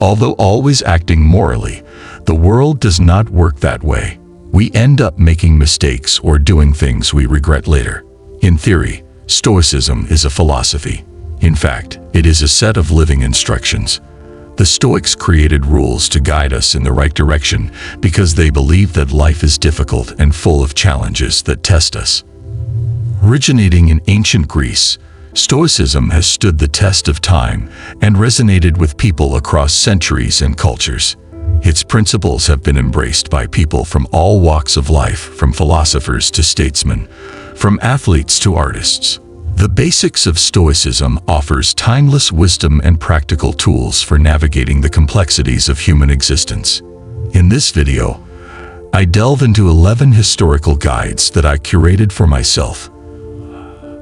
Although always acting morally, the world does not work that way. We end up making mistakes or doing things we regret later. In theory, Stoicism is a philosophy. In fact, it is a set of living instructions. The Stoics created rules to guide us in the right direction because they believe that life is difficult and full of challenges that test us. Originating in ancient Greece, Stoicism has stood the test of time and resonated with people across centuries and cultures. Its principles have been embraced by people from all walks of life, from philosophers to statesmen, from athletes to artists. The basics of Stoicism offers timeless wisdom and practical tools for navigating the complexities of human existence. In this video, I delve into 11 historical guides that I curated for myself.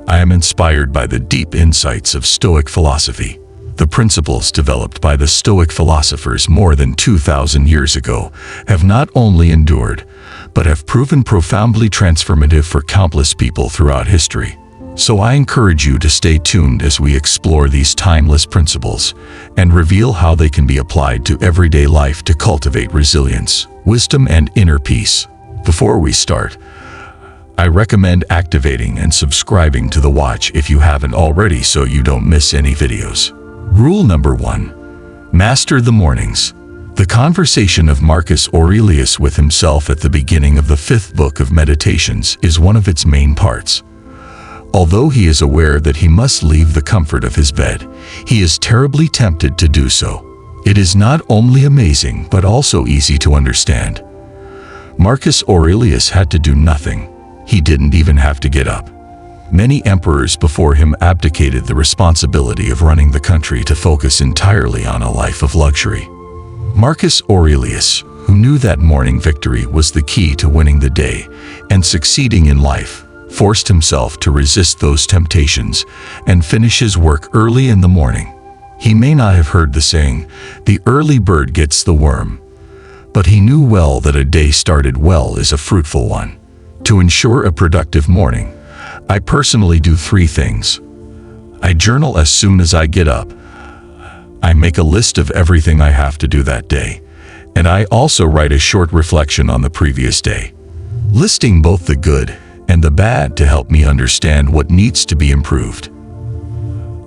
I am inspired by the deep insights of Stoic philosophy. The principles developed by the Stoic philosophers more than 2,000 years ago have not only endured, but have proven profoundly transformative for countless people throughout history. So I encourage you to stay tuned as we explore these timeless principles and reveal how they can be applied to everyday life to cultivate resilience, wisdom, and inner peace. Before we start, I recommend activating and subscribing to the watch if you haven't already so you don't miss any videos. Rule number 1. Master the mornings. The conversation of Marcus Aurelius with himself at the beginning of the 5th book of Meditations is one of its main parts. Although he is aware that he must leave the comfort of his bed, he is terribly tempted to do so. It is not only amazing but also easy to understand. Marcus Aurelius had to do nothing. He didn't even have to get up. Many emperors before him abdicated the responsibility of running the country to focus entirely on a life of luxury. Marcus Aurelius, who knew that morning victory was the key to winning the day and succeeding in life, forced himself to resist those temptations and finish his work early in the morning. He may not have heard the saying, "The early bird gets the worm," but he knew well that a day started well is a fruitful one. To ensure a productive morning, I personally do 3 things. I journal as soon as I get up. I make a list of everything I have to do that day, and I also write a short reflection on the previous day, listing both the good and the bad to help me understand what needs to be improved.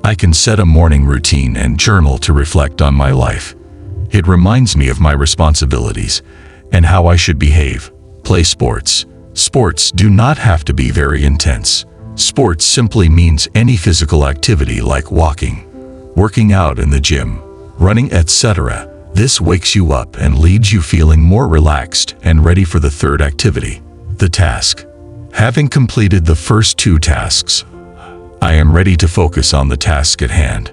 I can set a morning routine and journal to reflect on my life. It reminds me of my responsibilities and how I should behave. Play sports. Sports do not have to be very intense. Sports simply means any physical activity like walking, working out in the gym, running, etc. This wakes you up and leaves you feeling more relaxed and ready for the third activity, the task. Having completed the first 2 tasks, I am ready to focus on the task at hand.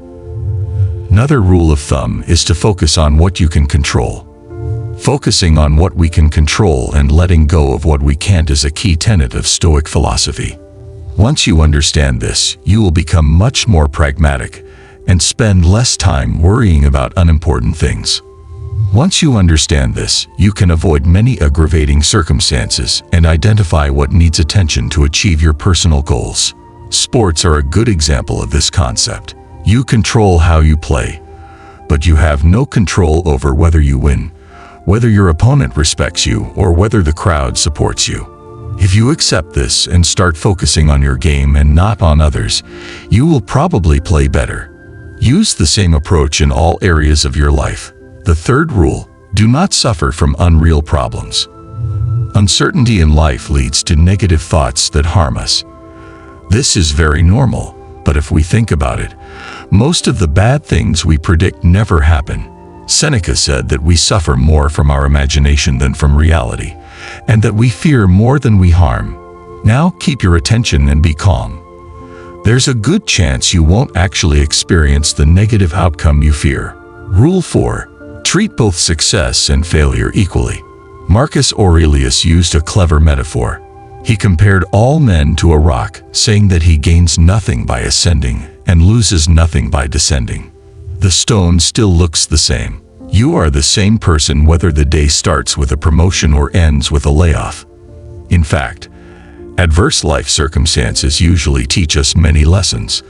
Another rule of thumb is to focus on what you can control. Focusing on what we can control and letting go of what we can't is a key tenet of Stoic philosophy. Once you understand this, you will become much more pragmatic and spend less time worrying about unimportant things. Once you understand this, you can avoid many aggravating circumstances and identify what needs attention to achieve your personal goals. Sports are a good example of this concept. You control how you play, but you have no control over whether you win, whether your opponent respects you, or whether the crowd supports you. If you accept this and start focusing on your game and not on others, you will probably play better. Use the same approach in all areas of your life. The third rule: do not suffer from unreal problems. Uncertainty in life leads to negative thoughts that harm us. This is very normal, but if we think about it, most of the bad things we predict never happen. Seneca said that we suffer more from our imagination than from reality, and that we fear more than we harm. Now keep your attention and be calm. There's a good chance you won't actually experience the negative outcome you fear. Rule 4. Treat both success and failure equally. Marcus Aurelius used a clever metaphor. He compared all men to a rock, saying that he gains nothing by ascending and loses nothing by descending. The stone still looks the same. You are the same person whether the day starts with a promotion or ends with a layoff. In fact, adverse life circumstances usually teach us many lessons,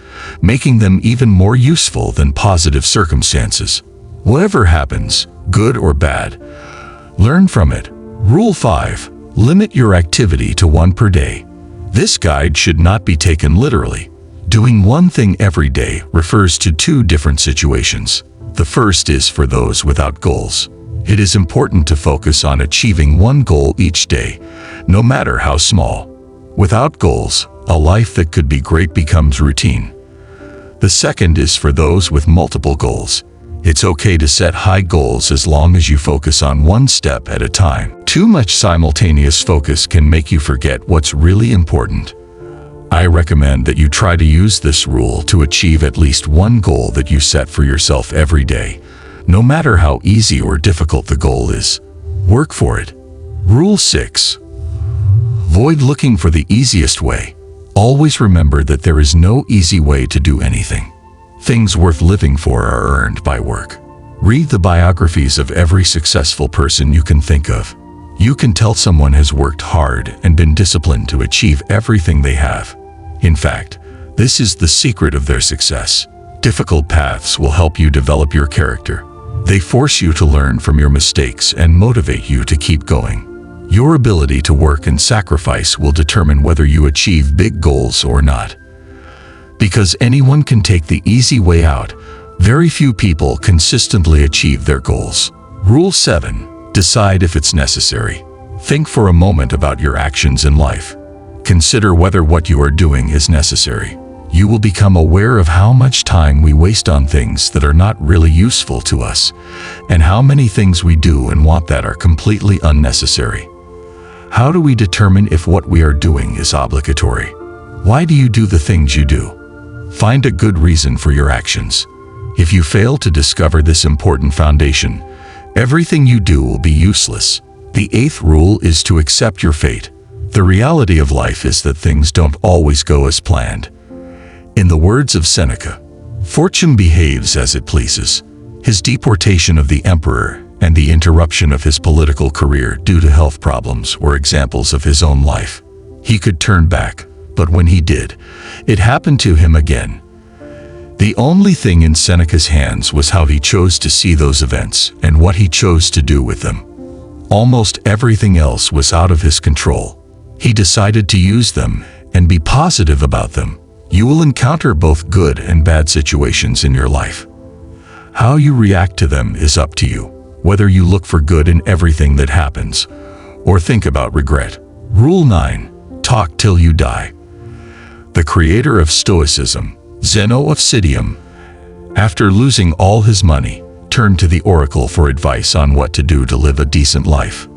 making them even more useful than positive circumstances. Whatever happens, good or bad, learn from it. Rule 5. Limit your activity to one per day. This guide should not be taken literally. Doing one thing every day refers to two different situations. The first is for those without goals. It is important to focus on achieving one goal each day, no matter how small. Without goals, a life that could be great becomes routine. The second is for those with multiple goals. It's okay to set high goals as long as you focus on one step at a time. Too much simultaneous focus can make you forget what's really important. I recommend that you try to use this rule to achieve at least one goal that you set for yourself every day, no matter how easy or difficult the goal is. Work for it. Rule 6. Avoid looking for the easiest way. Always remember that there is no easy way to do anything. Things worth living for are earned by work. Read the biographies of every successful person you can think of. You can tell someone has worked hard and been disciplined to achieve everything they have. In fact, this is the secret of their success. Difficult paths will help you develop your character. They force you to learn from your mistakes and motivate you to keep going. Your ability to work and sacrifice will determine whether you achieve big goals or not. Because anyone can take the easy way out, very few people consistently achieve their goals. Rule 7. Decide if it's necessary. Think for a moment about your actions in life. Consider whether what you are doing is necessary. You will become aware of how much time we waste on things that are not really useful to us, and how many things we do and want that are completely unnecessary. How do we determine if what we are doing is obligatory? Why do you do the things you do? Find a good reason for your actions. If you fail to discover this important foundation, everything you do will be useless. The 8th rule is to accept your fate. The reality of life is that things don't always go as planned. In the words of Seneca, fortune behaves as it pleases. His deportation of the emperor and the interruption of his political career due to health problems were examples of his own life. He could turn back, but when he did, it happened to him again. The only thing in Seneca's hands was how he chose to see those events and what he chose to do with them. Almost everything else was out of his control. He decided to use them and be positive about them. You will encounter both good and bad situations in your life. How you react to them is up to you, whether you look for good in everything that happens or think about regret. Rule 9. Talk till you die. The creator of Stoicism, Zeno of Citium, after losing all his money, turned to the oracle for advice on what to do to live a decent life.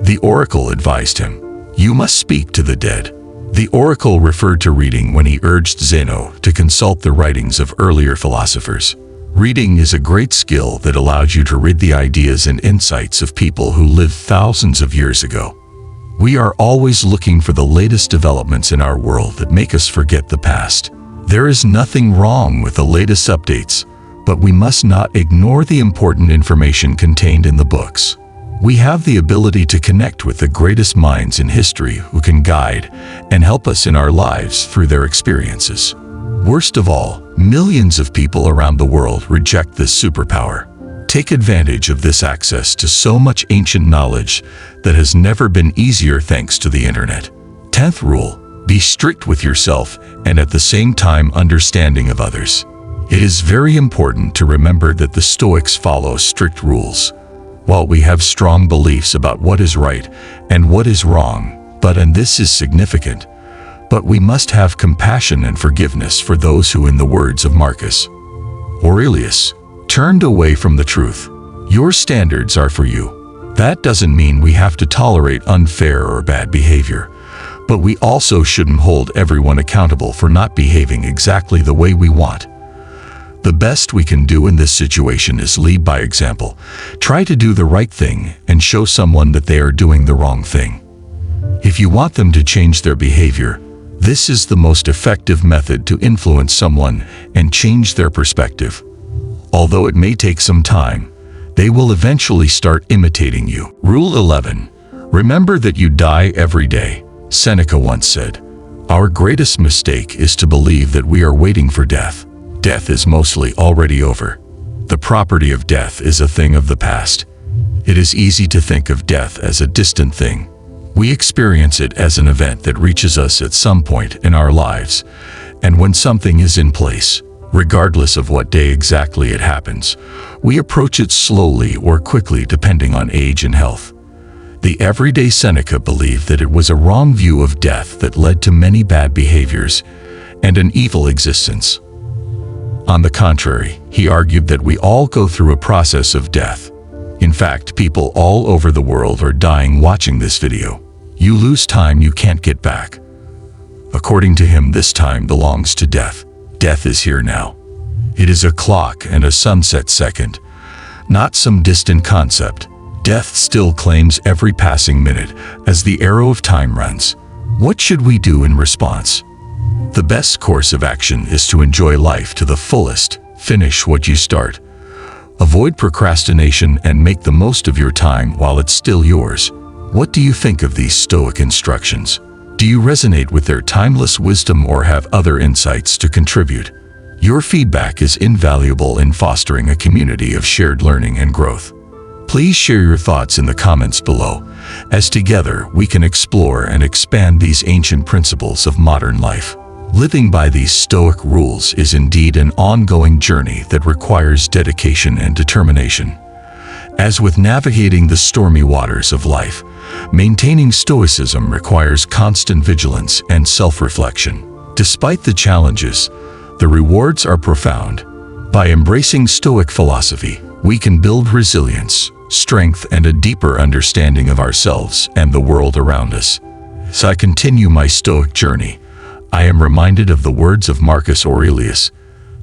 The oracle advised him, "You must speak to the dead." The oracle referred to reading when he urged Zeno to consult the writings of earlier philosophers. Reading is a great skill that allows you to read the ideas and insights of people who lived thousands of years ago. We are always looking for the latest developments in our world that make us forget the past. There is nothing wrong with the latest updates, but we must not ignore the important information contained in the books. We have the ability to connect with the greatest minds in history who can guide and help us in our lives through their experiences. Worst of all, millions of people around the world reject this superpower. Take advantage of this access to so much ancient knowledge that has never been easier thanks to the internet. 10th rule, be strict with yourself and at the same time understanding of others. It is very important to remember that the Stoics follow strict rules. While we have strong beliefs about what is right and what is wrong, and this is significant, but we must have compassion and forgiveness for those who, in the words of Marcus Aurelius, turned away from the truth. Your standards are for you. That doesn't mean we have to tolerate unfair or bad behavior, but we also shouldn't hold everyone accountable for not behaving exactly the way we want. The best we can do in this situation is lead by example. Try to do the right thing and show someone that they are doing the wrong thing. If you want them to change their behavior, this is the most effective method to influence someone and change their perspective. Although it may take some time, they will eventually start imitating you. Rule 11. Remember that you die every day. Seneca once said, "Our greatest mistake is to believe that we are waiting for death. Death is mostly already over." The property of death is a thing of the past. It is easy to think of death as a distant thing. We experience it as an event that reaches us at some point in our lives, and when something is in place, regardless of what day exactly it happens, we approach it slowly or quickly depending on age and health. The everyday Seneca believed that it was a wrong view of death that led to many bad behaviors and an evil existence. On the contrary, he argued that we all go through a process of death. In fact, people all over the world are dying watching this video. You lose time you can't get back. According to him, this time belongs to death. Death is here now. It is a clock and a sunset second, not some distant concept. Death still claims every passing minute as the arrow of time runs. What should we do in response? The best course of action is to enjoy life to the fullest. Finish what you start. Avoid procrastination and make the most of your time while it's still yours. What do you think of these Stoic instructions? Do you resonate with their timeless wisdom or have other insights to contribute? Your feedback is invaluable in fostering a community of shared learning and growth. Please share your thoughts in the comments below, as together we can explore and expand these ancient principles of modern life. Living by these Stoic rules is indeed an ongoing journey that requires dedication and determination. As with navigating the stormy waters of life, maintaining Stoicism requires constant vigilance and self-reflection. Despite the challenges, the rewards are profound. By embracing Stoic philosophy, we can build resilience, strength, and a deeper understanding of ourselves and the world around us. As I continue my Stoic journey, I am reminded of the words of Marcus Aurelius: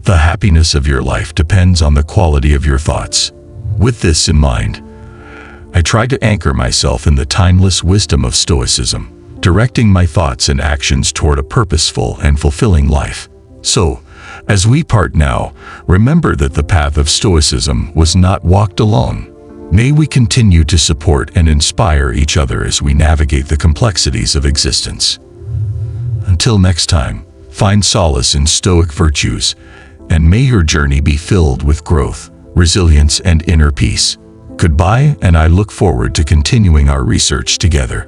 "The happiness of your life depends on the quality of your thoughts." With this in mind, I try to anchor myself in the timeless wisdom of Stoicism, directing my thoughts and actions toward a purposeful and fulfilling life. So, as we part now, remember that the path of Stoicism was not walked alone. May we continue to support and inspire each other as we navigate the complexities of existence. Until next time, find solace in Stoic virtues, and may your journey be filled with growth, resilience, and inner peace. Goodbye, and I look forward to continuing our research together.